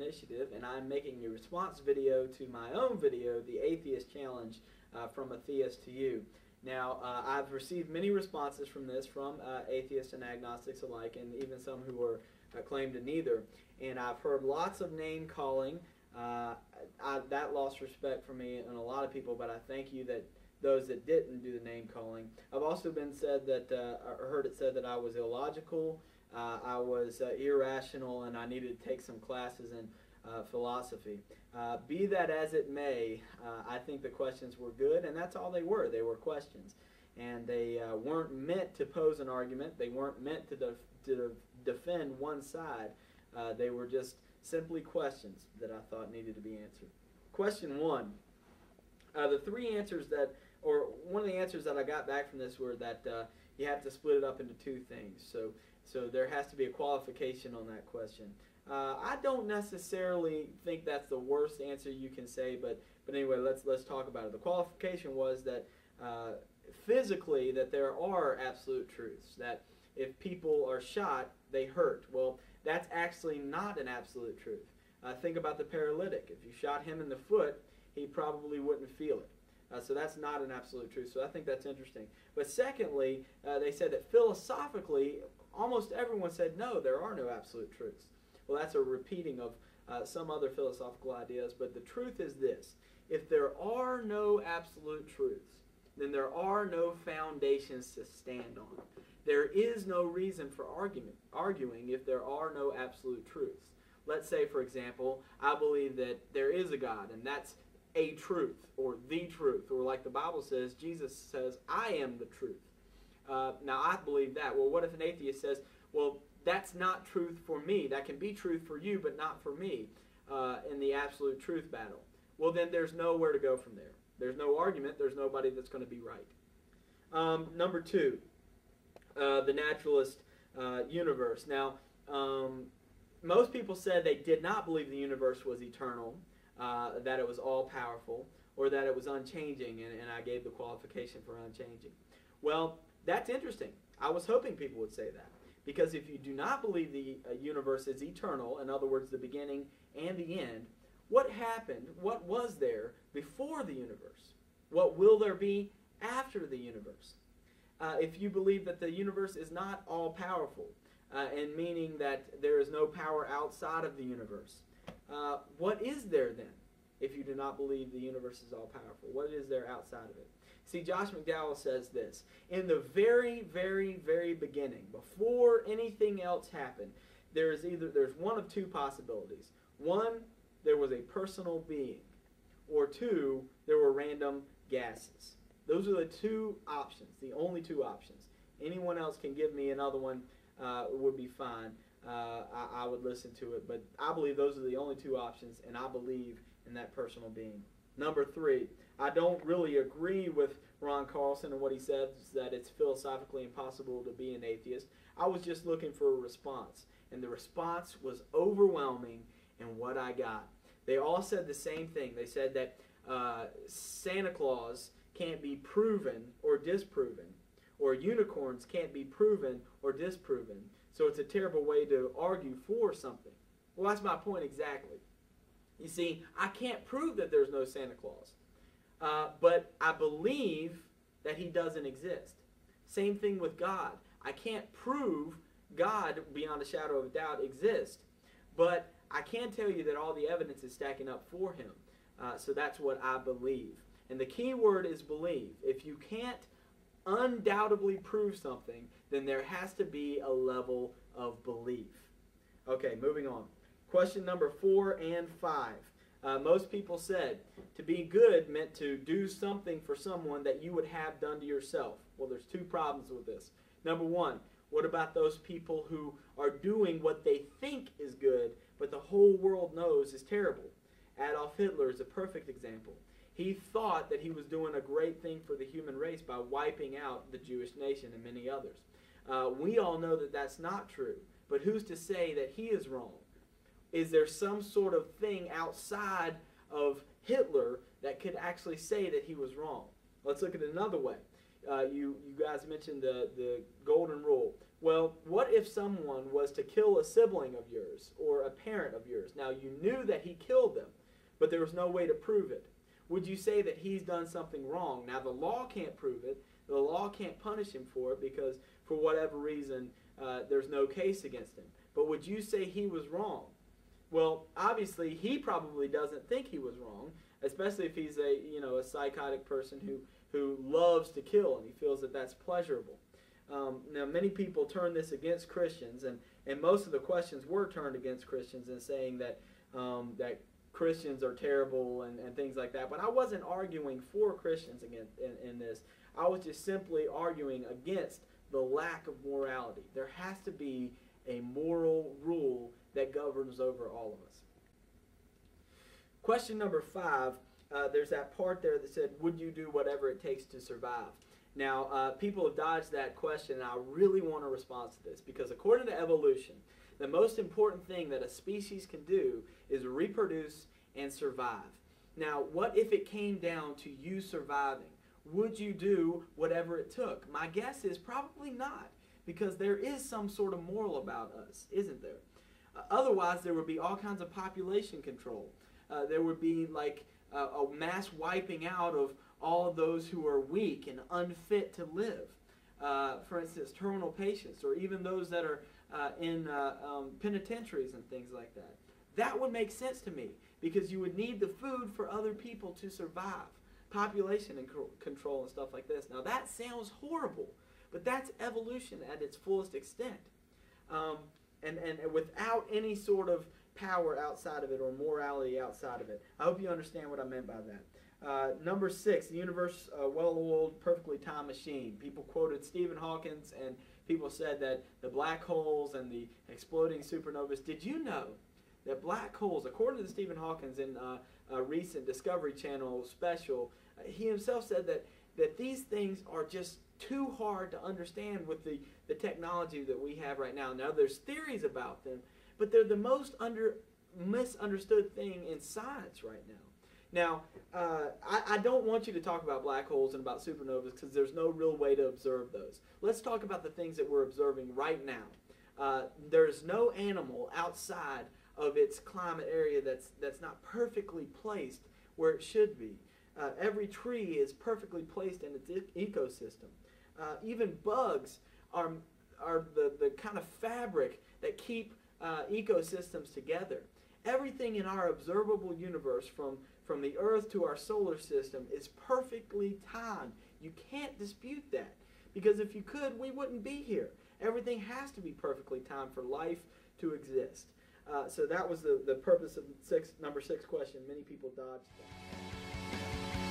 initiative, and I'm making a response video to my own video, the Atheist Challenge, from a theist to you. Now, I've received many responses from this from atheists and agnostics alike, and even some who are claim to neither. And I've heard lots of name calling. That lost respect for me and a lot of people, but I thank you that those that didn't do the name calling. I've also been said that, heard it said that I was illogical, I was irrational, and I needed to take some classes in philosophy. Be that as it may, I think the questions were good, and that's all they were. They were questions. And they weren't meant to pose an argument. They weren't meant to defend one side. They were just simply questions that I thought needed to be answered. Question 1. The three answers that, or one of the answers that I got back from this were that you have to split it up into two things. So there has to be a qualification on that question. I don't necessarily think that's the worst answer you can say, but anyway, let's talk about it. The qualification was that physically that there are absolute truths, that if people are shot, they hurt. Well, that's actually not an absolute truth. Think about the paralytic. If you shot him in the foot, he probably wouldn't feel it. So that's not an absolute truth. So I think that's interesting. But secondly, they said that philosophically, almost everyone said, no, there are no absolute truths. Well, that's a repeating of some other philosophical ideas, but the truth is this. If there are no absolute truths, then there are no foundations to stand on. There is no reason for arguing if there are no absolute truths. Let's say, for example, I believe that there is a God, and that's a truth, or the truth, or like the Bible says, Jesus says, I am the truth. Now, I believe that. Well, what if an atheist says, well, that's not truth for me. That can be truth for you, but not for me in the absolute truth battle. Well, then there's nowhere to go from there. There's no argument. There's nobody that's going to be right. Number 2, the naturalist universe. Now, most people said they did not believe the universe was eternal, that it was all-powerful, or that it was unchanging, and I gave the qualification for unchanging. Well, that's interesting. I was hoping people would say that. Because if you do not believe the universe is eternal, in other words, the beginning and the end, what happened, what was there before the universe? What will there be after the universe? If you believe that the universe is not all-powerful, and meaning that there is no power outside of the universe, what is there then if you do not believe the universe is all-powerful? What is there outside of it? See, Josh McDowell says this, in the very, very, very beginning, before anything else happened, there's one of two possibilities. One, there was a personal being, or two, there were random gases. Those are the two options, the only two options. Anyone else can give me another one, would be fine. I would listen to it, but I believe those are the only two options, and I believe in that personal being. Number 3, I don't really agree with Ron Carlson and what he says that it's philosophically impossible to be an atheist. I was just looking for a response, and the response was overwhelming in what I got. They all said the same thing. They said that Santa Claus can't be proven or disproven, or unicorns can't be proven or disproven. So it's a terrible way to argue for something. Well, that's my point exactly. You see, I can't prove that there's no Santa Claus, but I believe that he doesn't exist. Same thing with God. I can't prove God, beyond a shadow of a doubt, exists, but I can tell you that all the evidence is stacking up for him. So that's what I believe. And the key word is believe. If you can't undoubtedly prove something, then there has to be a level of belief. Okay, moving on. Question number 4 and 5. Most people said to be good meant to do something for someone that you would have done to yourself. Well, there's two problems with this. Number 1, what about those people who are doing what they think is good, but the whole world knows is terrible? Adolf Hitler is a perfect example. He thought that he was doing a great thing for the human race by wiping out the Jewish nation and many others. We all know that that's not true, but who's to say that he is wrong? Is there some sort of thing outside of Hitler that could actually say that he was wrong? Let's look at it another way. You guys mentioned the golden rule. Well, what if someone was to kill a sibling of yours or a parent of yours? Now, you knew that he killed them, but there was no way to prove it. Would you say that he's done something wrong? Now, the law can't prove it. The law can't punish him for it because, for whatever reason, there's no case against him. But would you say he was wrong? Well, obviously, he probably doesn't think he was wrong, especially if he's a psychotic person who loves to kill and he feels that that's pleasurable. Now, many people turn this against Christians, and most of the questions were turned against Christians and saying that Christians are terrible and things like that. But I wasn't arguing for Christians in this. I was just simply arguing against the lack of morality. There has to be a moral rule that governs over all of us. Question number 5, there's that part there that said, would you do whatever it takes to survive? Now, people have dodged that question, and I really want a response to this, because according to evolution, the most important thing that a species can do is reproduce and survive. Now, what if it came down to you surviving? Would you do whatever it took? My guess is probably not, because there is some sort of moral about us, isn't there? Otherwise, there would be all kinds of population control. There would be like a mass wiping out of all of those who are weak and unfit to live. For instance, terminal patients, or even those that are in penitentiaries and things like that. That would make sense to me, because you would need the food for other people to survive. Population control and stuff like this. Now that sounds horrible, but that's evolution at its fullest extent. And without any sort of power outside of it or morality outside of it. I hope you understand what I meant by that. Number 6, the universe, well-oiled, perfectly timed machine. People quoted Stephen Hawking, and people said that the black holes and the exploding supernovas. Did you know that black holes, according to Stephen Hawking in a recent Discovery Channel special, he himself said that these things are just too hard to understand with the technology that we have right now. Now, there's theories about them, but they're the most misunderstood thing in science right now. Now, I don't want you to talk about black holes and about supernovas because there's no real way to observe those. Let's talk about the things that we're observing right now. There's no animal outside of its climate area that's not perfectly placed where it should be. Every tree is perfectly placed in its ecosystem. Even bugs are the kind of fabric that keep ecosystems together. Everything in our observable universe, from the Earth to our solar system, is perfectly timed. You can't dispute that, because if you could, we wouldn't be here. Everything has to be perfectly timed for life to exist. So that was the purpose of number 6 question. Many people dodged that.